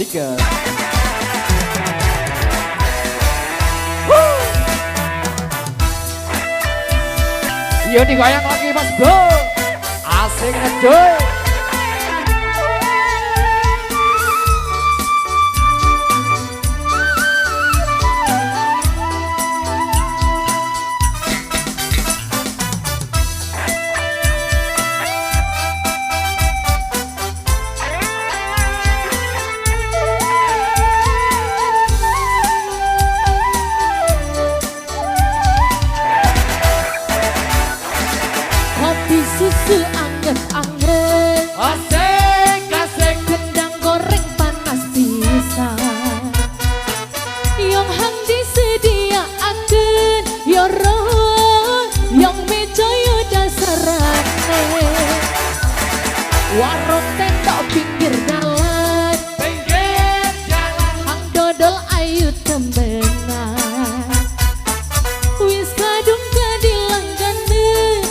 Mika. Yo digoyang lagi Mas Bro. Asik ngejoy. Susu anget-anget, Asik gendang goreng panas pisan. Yang hang disediaakeun yo roh, yang meja yo dasarane. Warung tenda pinggir jalan, hang dodol ayu tembenan. Wis kadung kadilangganeun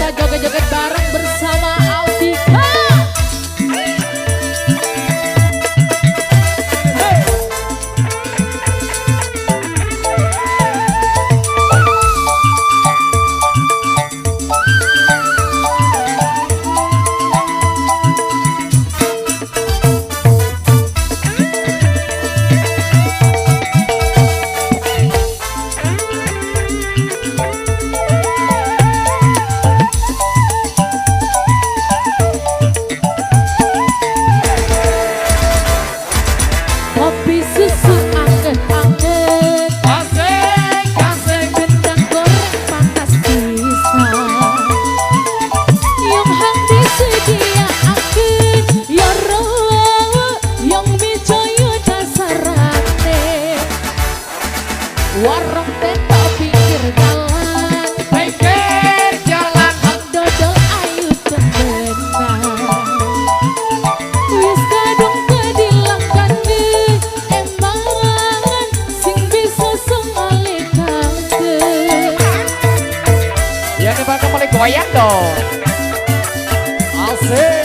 joget-joget bareng bersama Audika. Susu anget-anget, asik gendang goreng panas pisan. Yang hang disediaakeun yo roh, yang meja yo dasarane. Warung tenda pinggir jalan, hang dodol ayu tembenan. Wis kadung kadilangganeun ya depan mulai goyang dong. Asik.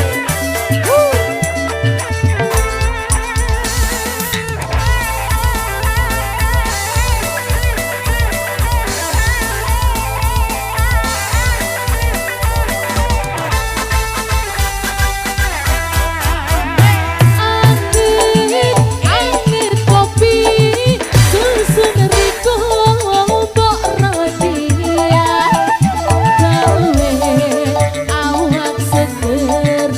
Anget kopi, susu neriko mbok rodia. Awak seger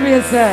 biasa.